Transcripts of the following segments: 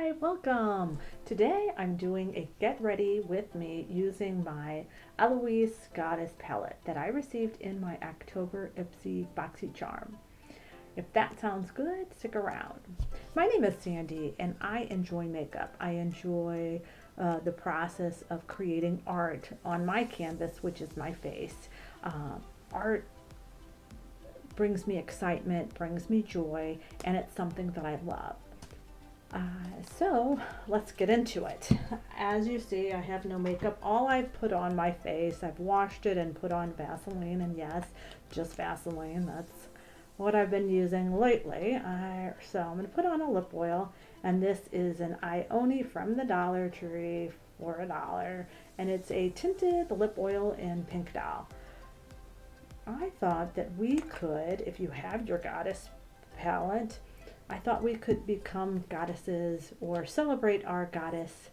Hi, welcome. Today I'm doing a get ready with me using my Eloise Goddess palette that I received in my October Ipsy Boxy Charm. If that sounds good, stick around. My name is Sandy and I enjoy makeup. I enjoy the process of creating art on my canvas, which is my face. Art brings me excitement, brings me joy, and it's something that I love. So let's get into it. As you see, I have no makeup. All I've put on my face, I've washed it and put on Vaseline, and yes, just Vaseline. That's what I've been using lately. So I'm going to put on a lip oil, and this is an Ioni from the Dollar Tree for $1, and it's a tinted lip oil in Pink Doll. I thought that we could, if you have your goddess palette, I thought we could become goddesses or celebrate our goddess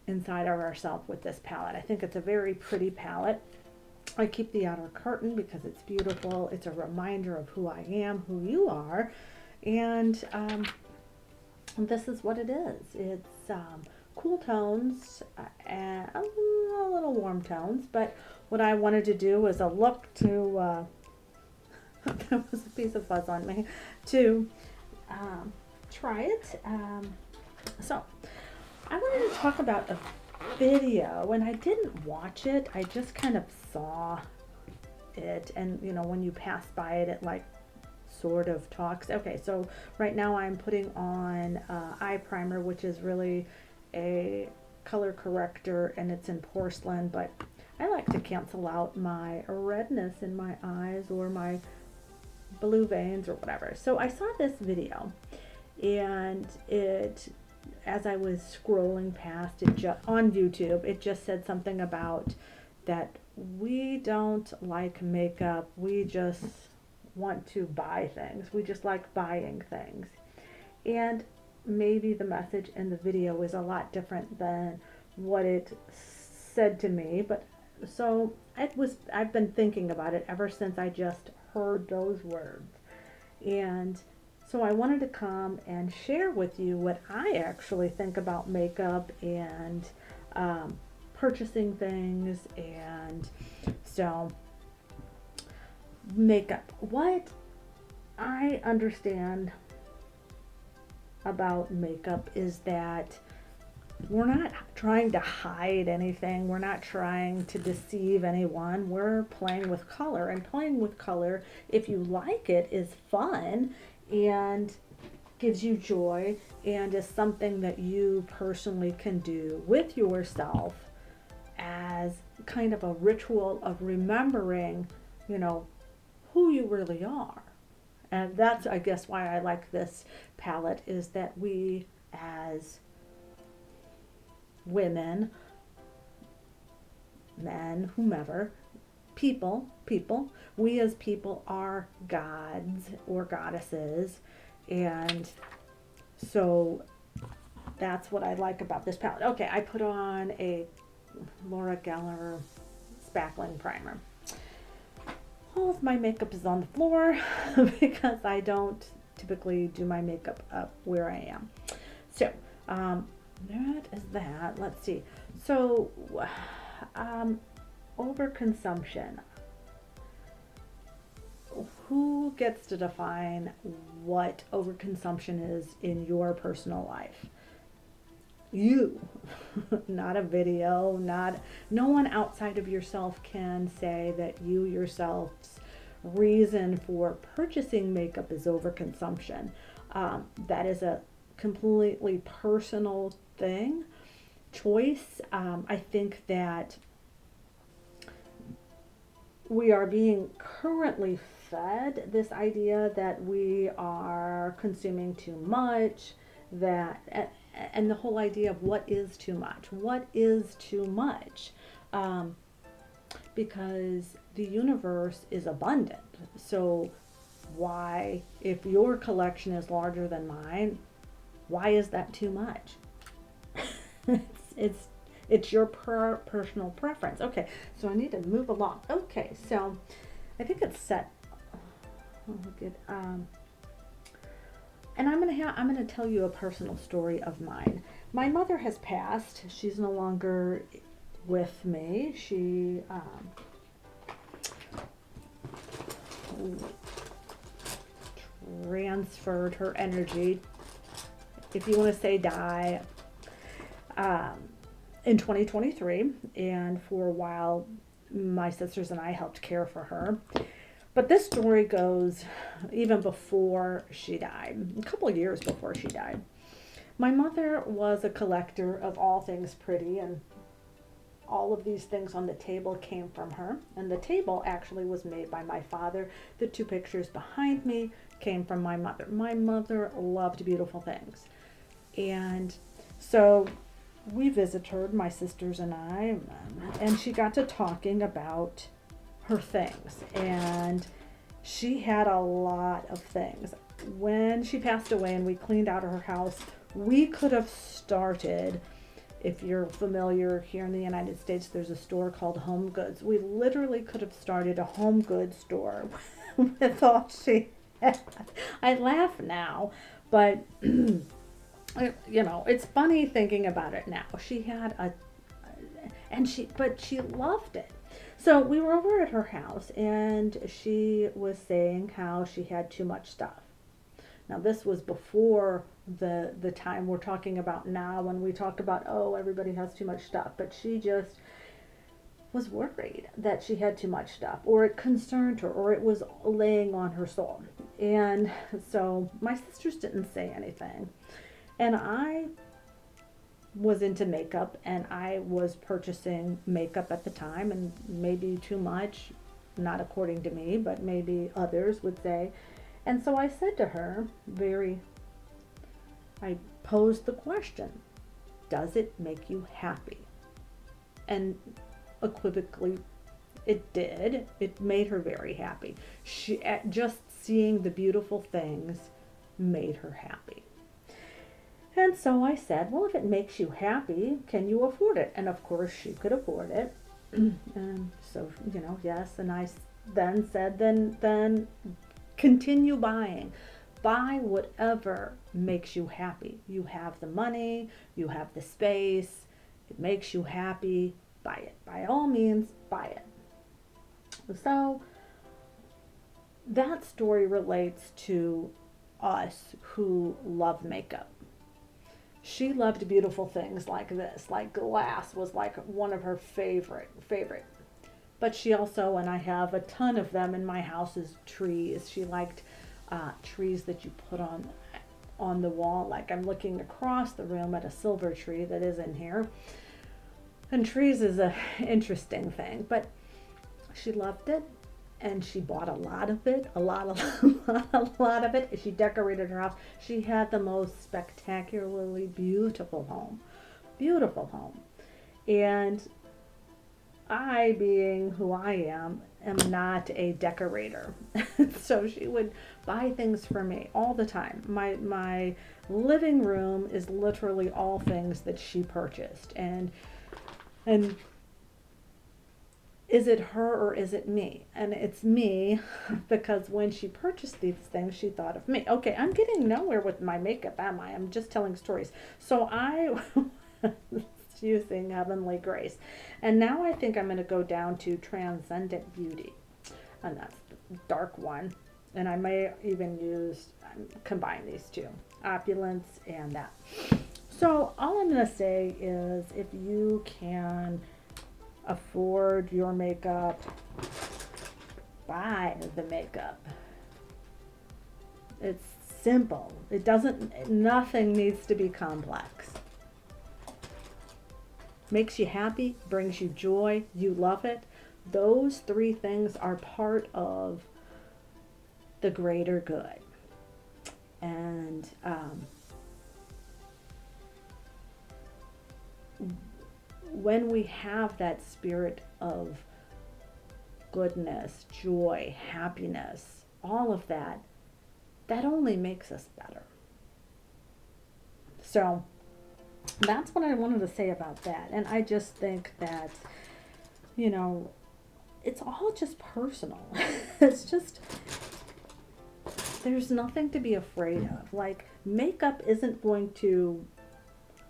inside of ourselves with this palette. I think it's a very pretty palette. I keep the outer curtain because it's beautiful. It's a reminder of who I am, who you are, and this is what it is. It's cool tones and a little warm tones, but what I wanted to do was a look to, there was a piece of fuzz on me, to try it. So I wanted to talk about a video. When I didn't watch it, I just kind of saw it, and you know, when you pass by it, it like sort of talks. Okay, so right now I'm putting on eye primer, which is really a color corrector, and it's in porcelain, but I like to cancel out my redness in my eyes or my blue veins or whatever. So I saw this video, and it, as I was scrolling past it on YouTube, it just said something about that we don't like makeup, we just want to buy things, we just like buying things. And maybe the message in the video is a lot different than what it said to me, but so I've been thinking about it ever since I just heard those words. And so I wanted to come and share with you what I actually think about makeup and purchasing things. And so makeup, what I understand about makeup is that we're not trying to hide anything. We're not trying to deceive anyone. We're playing with color, and playing with color, if you like it, is fun and gives you joy and is something that you personally can do with yourself as kind of a ritual of remembering, you know, who you really are. And that's, I guess, why I like this palette, is that we as women, men, whomever, people, we as people are gods or goddesses. And so that's what I like about this palette. Okay, I put on a Laura Geller spackling primer. All of my makeup is on the floor because I don't typically do my makeup up where I am. So that is that. Let's see. So overconsumption. Who gets to define what overconsumption is in your personal life? You. Not a video, no one outside of yourself can say that you yourself's reason for purchasing makeup is overconsumption. That is a completely personal thing, choice. I think that we are being currently fed this idea that we are consuming too much, and the whole idea of what is too much. What is too much? Because the universe is abundant. So why, if your collection is larger than mine, why is that too much? it's your personal preference. Okay, so I need to move along. Okay, so I think it's set. Oh, good. And I'm gonna tell you a personal story of mine. My mother has passed. She's no longer with me. She transferred her energy, if you want to say die, in 2023. And for a while, my sisters and I helped care for her. But this story goes even before she died, a couple of years before she died. My mother was a collector of all things pretty, and all of these things on the table came from her. And the table actually was made by my father. The two pictures behind me came from my mother. My mother loved beautiful things. And so we visited her, my sisters and I, and she got to talking about her things. And she had a lot of things. When she passed away and we cleaned out her house, we could have started, if you're familiar, here in the United States, there's a store called Home Goods. We literally could have started a home goods store with all she had. I laugh now, but it's funny thinking about it now. She had but she loved it. So we were over at her house, and she was saying how she had too much stuff. Now, this was before the time we're talking about now, when we talk about, oh, everybody has too much stuff. But she just was worried that she had too much stuff, or it concerned her, or it was laying on her soul. And so my sisters didn't say anything. And I was into makeup, and I was purchasing makeup at the time, and maybe too much, not according to me, but maybe others would say. And so I said to her, I posed the question, does it make you happy? And equivocally, it did. It made her very happy. Just seeing the beautiful things made her happy. And so I said, well, if it makes you happy, can you afford it? And of course she could afford it. And so, yes. And I then said, then continue buying. Buy whatever makes you happy. You have the money, you have the space, it makes you happy, buy it. By all means, buy it. So that story relates to us who love makeup. She loved beautiful things like this, like glass was like one of her favorite. But she also, and I have a ton of them in my house, is trees. She liked trees that you put on the wall. Like I'm looking across the room at a silver tree that is in here. And trees is a interesting thing, but she loved it. And she bought a lot of it, a lot of it. She decorated her house. She had the most spectacularly beautiful home. And I, being who I am not a decorator. So she would buy things for me all the time. My living room is literally all things that she purchased. And is it her or is it me? And it's me, because when she purchased these things, she thought of me. Okay, I'm getting nowhere with my makeup, am I? I'm just telling stories. So I was using Heavenly Grace. And now I think I'm going to go down to Transcendent Beauty. And that's the dark one. And I may even combine these two, Opulence and that. So all I'm going to say is, if you can afford your makeup, buy the makeup. It's simple. Nothing needs to be complex. Makes you happy, brings you joy, you love it. Those three things are part of the greater good. And when we have that spirit of goodness, joy, happiness, all of that, that only makes us better. So that's what I wanted to say about that. And I just think that, it's all just personal. It's just there's nothing to be afraid of. Like, makeup isn't going to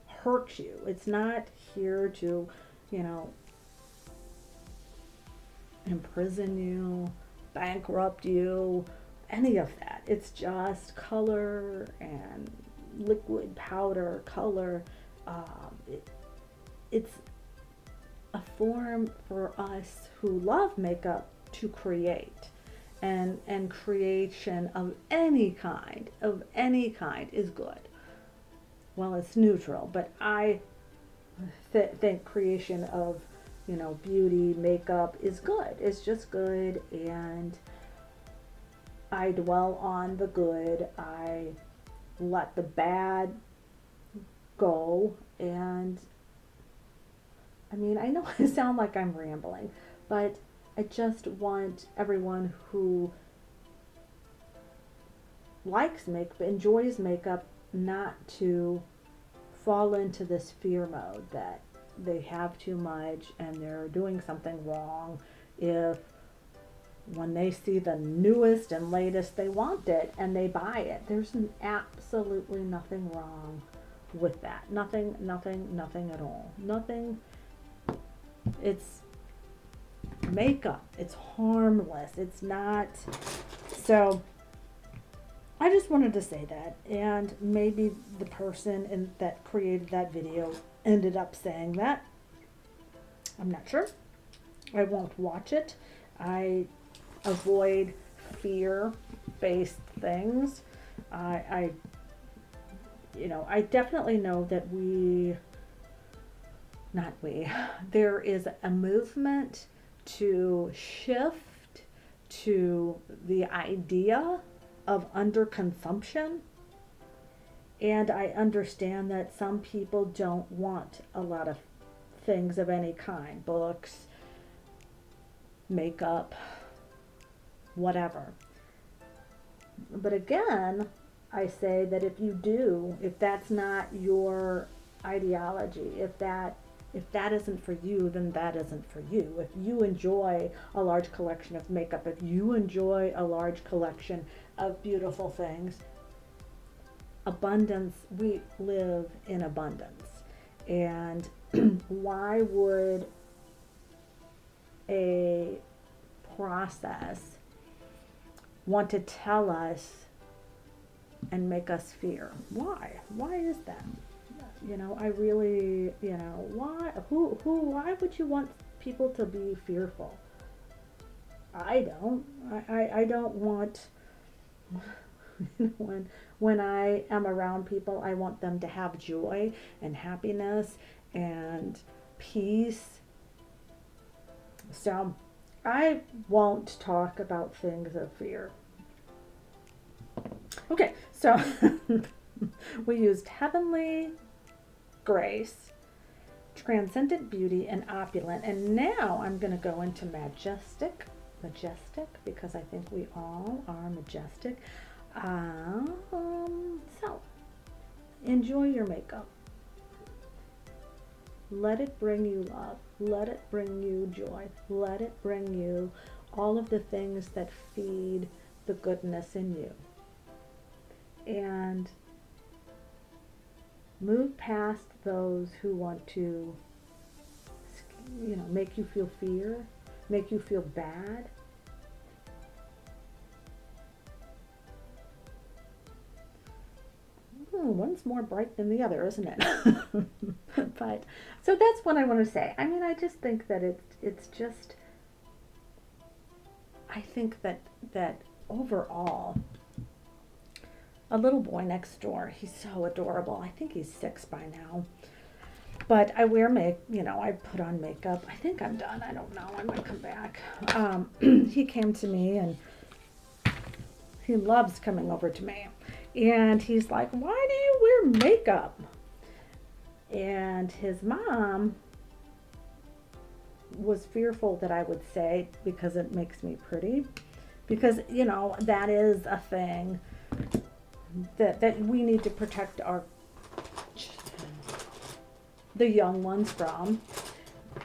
hurt you. It's not here to, you know, imprison you, bankrupt you, any of that. It's just color and liquid powder color. It's a form for us who love makeup to create. And creation of any kind is good. Well, it's neutral, but I think creation of, you know, beauty, makeup is good. It's just good, and I dwell on the good. I let the bad go, and I mean, I know I sound like I'm rambling, but I just want everyone who likes makeup, enjoys makeup, not to fall into this fear mode that they have too much and they're doing something wrong if when they see the newest and latest they want it and they buy it. There's absolutely nothing wrong with that. Nothing at all. Nothing. It's makeup. It's harmless. It's not. So I just wanted to say that, and maybe the person that created that video ended up saying that. I'm not sure. I won't watch it. I avoid fear-based things. I definitely know that there is a movement to shift to the idea of underconsumption. And I understand that some people don't want a lot of things of any kind, books, makeup, whatever. But again, I say that if that's not your ideology, if that isn't for you, then that isn't for you. If you enjoy a large collection of makeup, if you enjoy a large collection of beautiful things, abundance, we live in abundance. And why would a process want to tell us and make us fear? Why? Why is that? I really, why would you want people to be fearful? I don't. I don't want, when I am around people, I want them to have joy and happiness and peace. So I won't talk about things of fear. Okay, so we used heavenly grace, transcendent beauty, and opulent. And now I'm going to go into majestic, because I think we all are majestic. So enjoy your makeup. Let it bring you love. Let it bring you joy. Let it bring you all of the things that feed the goodness in you. And move past those who want to, make you feel fear, make you feel bad. One's more bright than the other, isn't it? But so that's what I want to say. I mean, I just think that it's just, I think that overall, a little boy next door, he's so adorable. I think he's 6 by now. But I wear I put on makeup. I think I'm done. I don't know. I might come back. He came to me, and he loves coming over to me. And he's like, why do you wear makeup? And his mom was fearful that I would say, because it makes me pretty. Because, that is a thing that we need to protect the young ones from.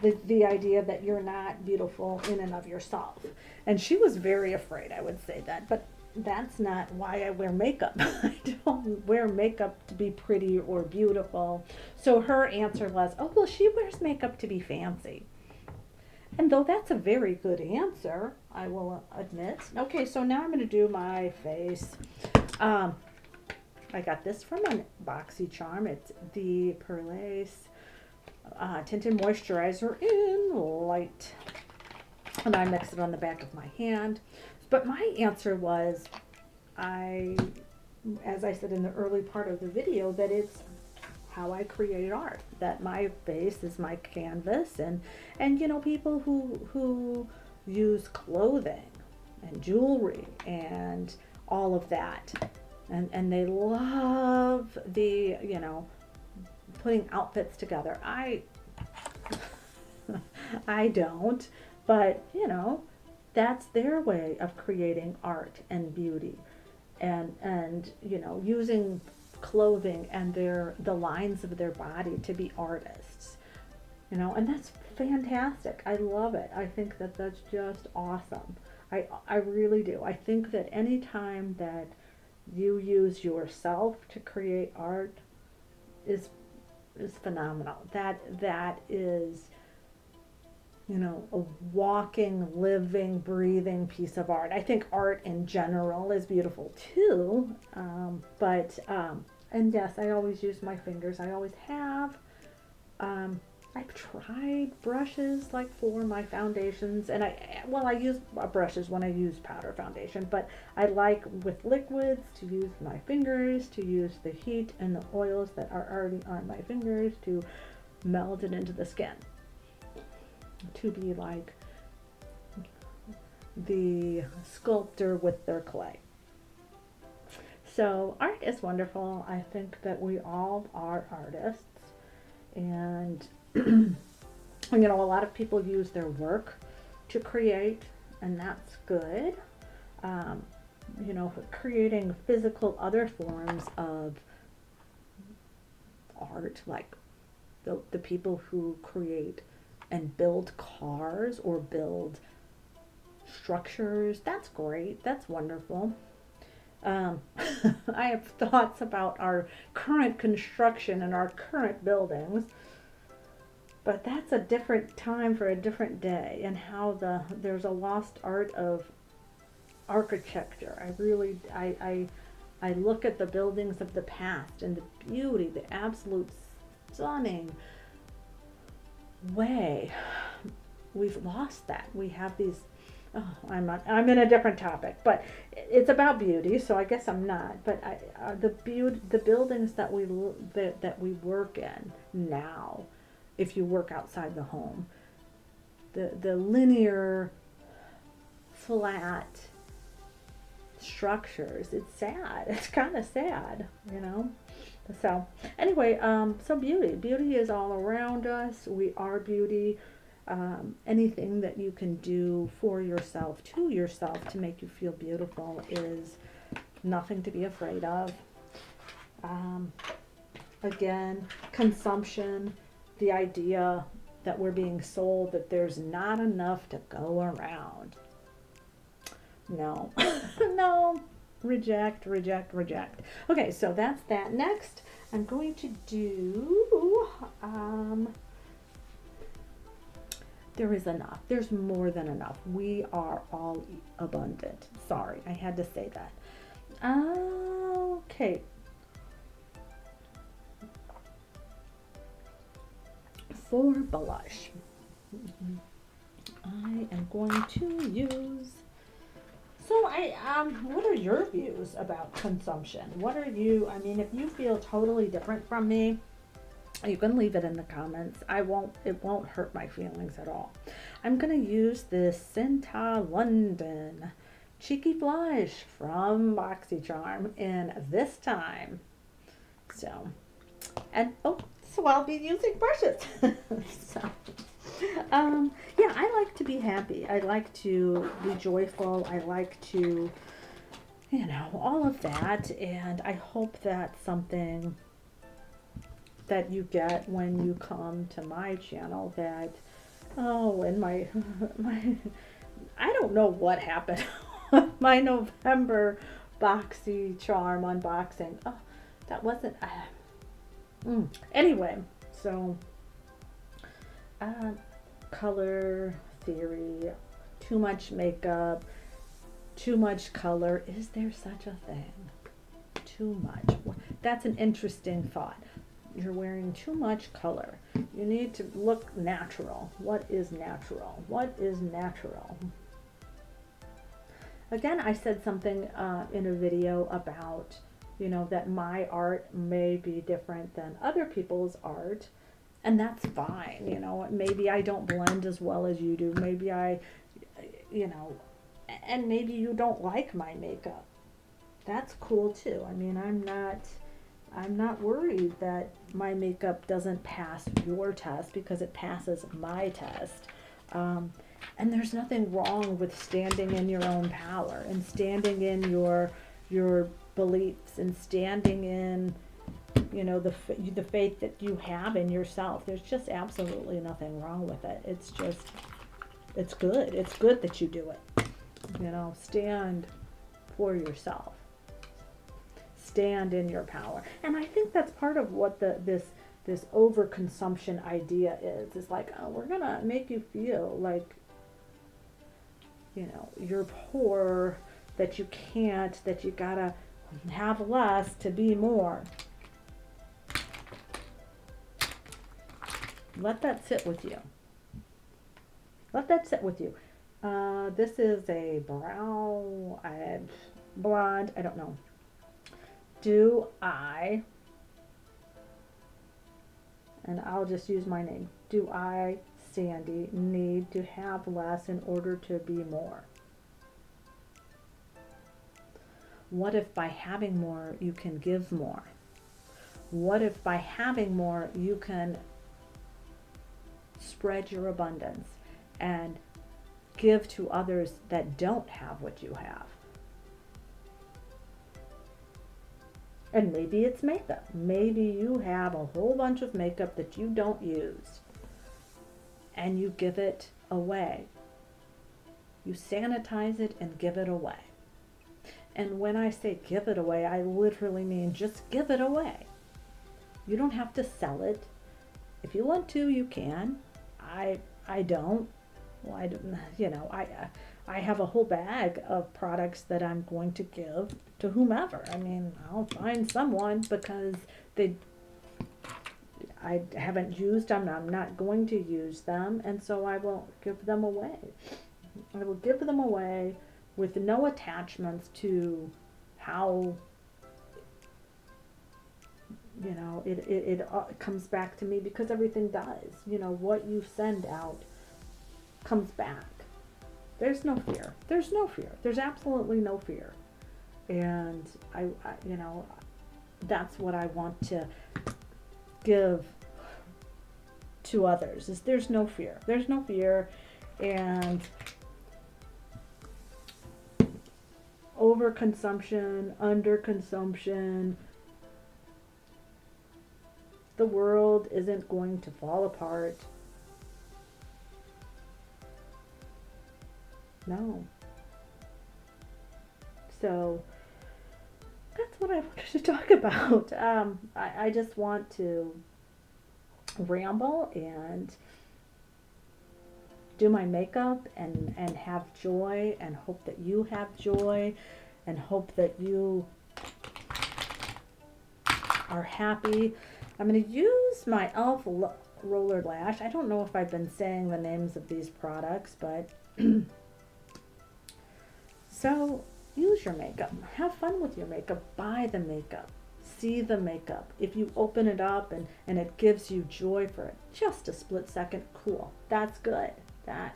The idea that you're not beautiful in and of yourself. And she was very afraid I would say that. But that's not why I wear makeup. I don't wear makeup to be pretty or beautiful. So her answer was, oh, well, she wears makeup to be fancy. And though that's a very good answer, I will admit. Okay, so now I'm going to do my face. Um, I got this from a BoxyCharm. It's the Perlace Tinted Moisturizer in Light. And I mixed it on the back of my hand. But my answer was, as I said in the early part of the video, that it's how I create art, that my face is my canvas, and you know, people who use clothing and jewelry and all of that, and they love the, you know, putting outfits together. I don't, but you know, that's their way of creating art and beauty, and you know, using clothing and the lines of their body to be artists, you know, and that's fantastic. I love it. I think that that's just awesome. I really do. I think that any time that you use yourself to create art is phenomenal. That is, you know, a walking, living, breathing piece of art. I think art in general is beautiful too, and yes, I always use my fingers. I always have. I've tried brushes like for my foundations, and I use brushes when I use powder foundation, but I like with liquids to use my fingers, to use the heat and the oils that are already on my fingers to meld it into the skin, to be like the sculptor with their clay. So art is wonderful. I think that we all are artists, and you know, a lot of people use their work to create, and that's good. You know, creating physical other forms of art, like the people who create and build cars or build structures, that's great. That's wonderful. I have thoughts about our current construction and our current buildings, but that's a different time for a different day, and how there's a lost art of architecture. I look at the buildings of the past and the beauty, the absolute stunning way. We've lost that. We have these. Oh, I'm in a different topic, but it's about beauty, so I guess I'm not. But the buildings that we work in now, if you work outside the home, the linear, flat structures. It's sad. It's kind of sad, you know. So anyway, so beauty is all around us. We are beauty. Anything that you can do for yourself, to yourself, to make you feel beautiful is nothing to be afraid of. Again, consumption, the idea that we're being sold that there's not enough to go around. No, no, reject. Okay, so that's that. Next, I'm going to do, there is enough. There's more than enough. We are all abundant. Sorry, I had to say that. Okay. For blush, I am going to use, what are your views about consumption? What are you, I mean, if you feel totally different from me, you can leave it in the comments. It won't hurt my feelings at all. I'm going to use this Cinta London Cheeky Blush from BoxyCharm in This Time. So I'll be using brushes. Yeah, I like to be happy. I like to be joyful. I like to, you know, all of that. And I hope that's something that you get when you come to my channel. And my I don't know what happened my November BoxyCharm unboxing. Oh, that wasn't. Anyway, so color theory, too much makeup, too much color. Is there such a thing? Too much. That's an interesting thought. You're wearing too much color. You need to look natural. What is natural? What is natural? Again, I said something in a video about, that my art may be different than other people's art, and that's fine. Maybe I don't blend as well as you do. Maybe and maybe you don't like my makeup. That's cool too. I mean, I'm not worried that my makeup doesn't pass your test, because it passes my test. And there's nothing wrong with standing in your own power and standing in your beliefs and standing in, the faith that you have in yourself. There's just absolutely nothing wrong with it. It's good. It's good that you do it. Stand for yourself. Stand in your power. And I think that's part of what this overconsumption idea is. It's like, oh, we're gonna make you feel like, you're poor, that you can't, that you gotta have less to be more. Let that sit with you. Let that sit with you. This is a brown, blonde, I don't know. Do I, and I'll just use my name, do I, Sandy, need to have less in order to be more? What if by having more you can give more? What if by having more you can spread your abundance and give to others that don't have what you have? And maybe it's makeup. Maybe you have a whole bunch of makeup that you don't use, and you give it away. You sanitize it and give it away. And when I say give it away, I literally mean just give it away. You don't have to sell it. If you want to, you can. I don't. Well, I have a whole bag of products that I'm going to give to whomever. I mean, I'll find someone, because I haven't used them, I'm not going to use them, and so I will give them away. I will give them away with no attachments to how, it comes back to me, because everything does. What you send out comes back. There's no fear. There's no fear. There's absolutely no fear. And I that's what I want to give to others, is there's no fear. There's no fear. And overconsumption, underconsumption, the world isn't going to fall apart. No. So that's what I wanted to talk about. I just want to ramble and do my makeup and have joy, and hope that you have joy, and hope that you are happy. I'm going to use my e.l.f. roller lash. I don't know if I've been saying the names of these products, but so use your makeup. Have fun with your makeup. Buy the makeup. See the makeup. If you open it up and it gives you joy for just a split second, cool. That's good. That's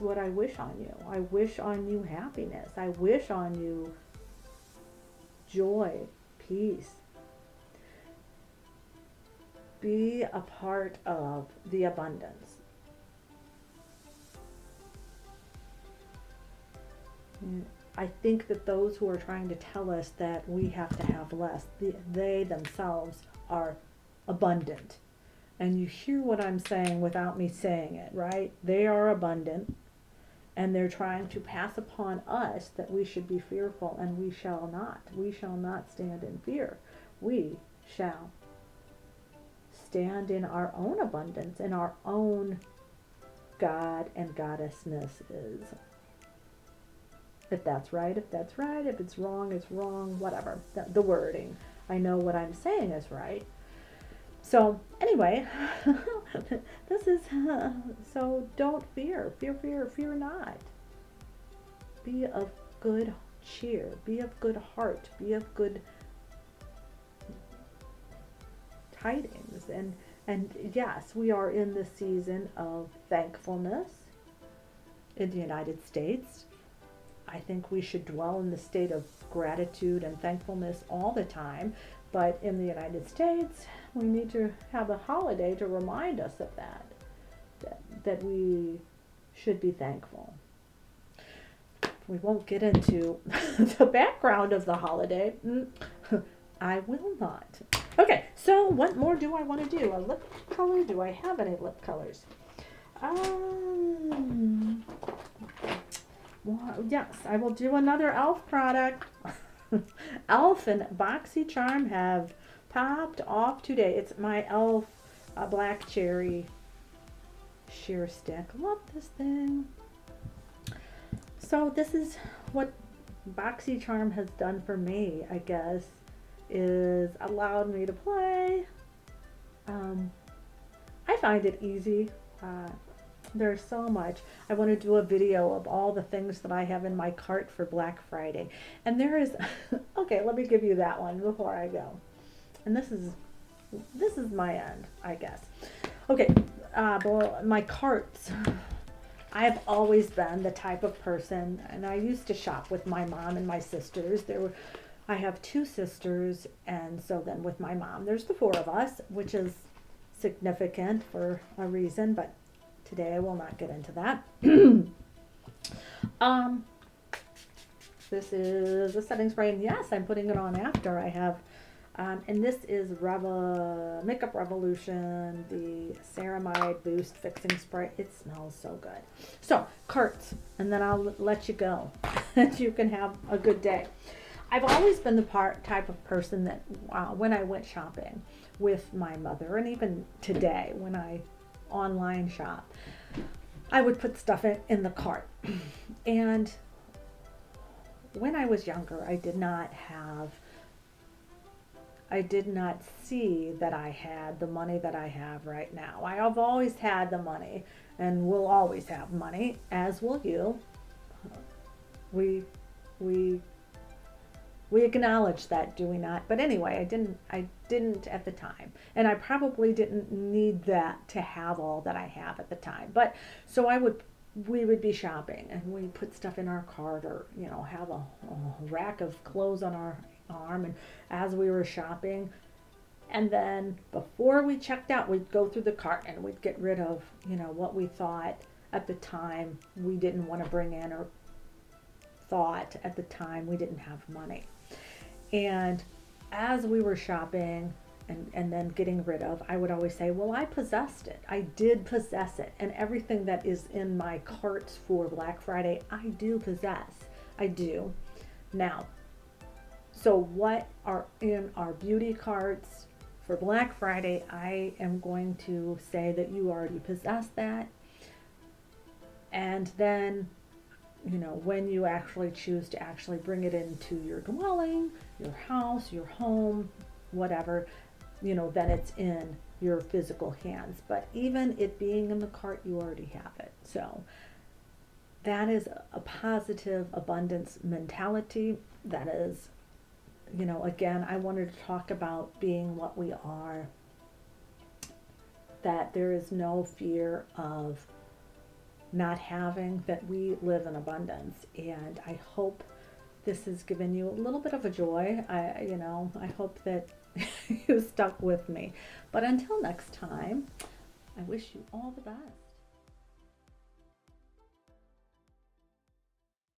what I wish on you. I wish on you happiness. I wish on you joy, peace. Be a part of the abundance. I think that those who are trying to tell us that we have to have less, they themselves are abundant. And you hear what I'm saying without me saying it, right? They are abundant. And they're trying to pass upon us that we should be fearful, and we shall not. We shall not stand in fear. We shall stand in our own abundance, in our own God and goddessnesses. If that's right, if that's right. If it's wrong, whatever. The wording. I know what I'm saying is right. So anyway, this is, so don't fear. Fear not. Be of good cheer. Be of good heart. Be of good tidings. And yes, we are in the season of thankfulness in the United States. I think we should dwell in the state of gratitude and thankfulness all the time. But in the United States, we need to have a holiday to remind us of that we should be thankful. We won't get into the background of the holiday. I will not. Okay, so what more do I want to do? A lip color? Do I have any lip colors? Well, yes, I will do another e.l.f. product. e.l.f. and BoxyCharm have popped off today. It's my e.l.f. Black Cherry sheer stick. Love this thing. So this is what BoxyCharm has done for me, I guess, is allowed me to play. I find it easy. There's so much. I want to do a video of all the things that I have in my cart for Black Friday. And there is, okay, let me give you that one before I go. And this is my end, I guess. Okay, well, my carts. I've always been the type of person, and I used to shop with my mom and my sisters. I have two sisters, and so then with my mom, there's the four of us, which is significant for a reason, but today I will not get into that. This is a setting spray, and yes, I'm putting it on after I have, and this is Makeup Revolution, the Ceramide Boost Fixing Spray. It smells so good. So, carts, and then I'll let you go, and you can have a good day. I've always been the type of person that when I went shopping with my mother, and even today when I online shop, I would put stuff in the cart. And when I was younger, I did not see that I had the money that I have right now. I have always had the money and will always have money, as will you. We acknowledge that, do we not? But anyway, I didn't at the time. And I probably didn't need that to have all that I have at the time. But so we would be shopping, and we put stuff in our cart, or, have a rack of clothes on our arm, and as we were shopping, and then before we checked out, we'd go through the cart and we'd get rid of, what we thought at the time we didn't want to bring in, or thought at the time we didn't have money. And as we were shopping and then getting rid of, I would always say, well, I possessed it. I did possess it. And everything that is in my carts for Black Friday, I do possess. I do. Now, so what are in our beauty carts for Black Friday, I am going to say that you already possess that. And then, when you actually choose to actually bring it into your dwelling, your house, your home, whatever, then it's in your physical hands. But even it being in the cart, you already have it. So that is a positive abundance mentality. That is, again, I wanted to talk about being what we are, that there is no fear of not having, that we live in abundance. And I hope this has given you a little bit of a joy. I hope that you stuck with me. But until next time, I wish you all the best.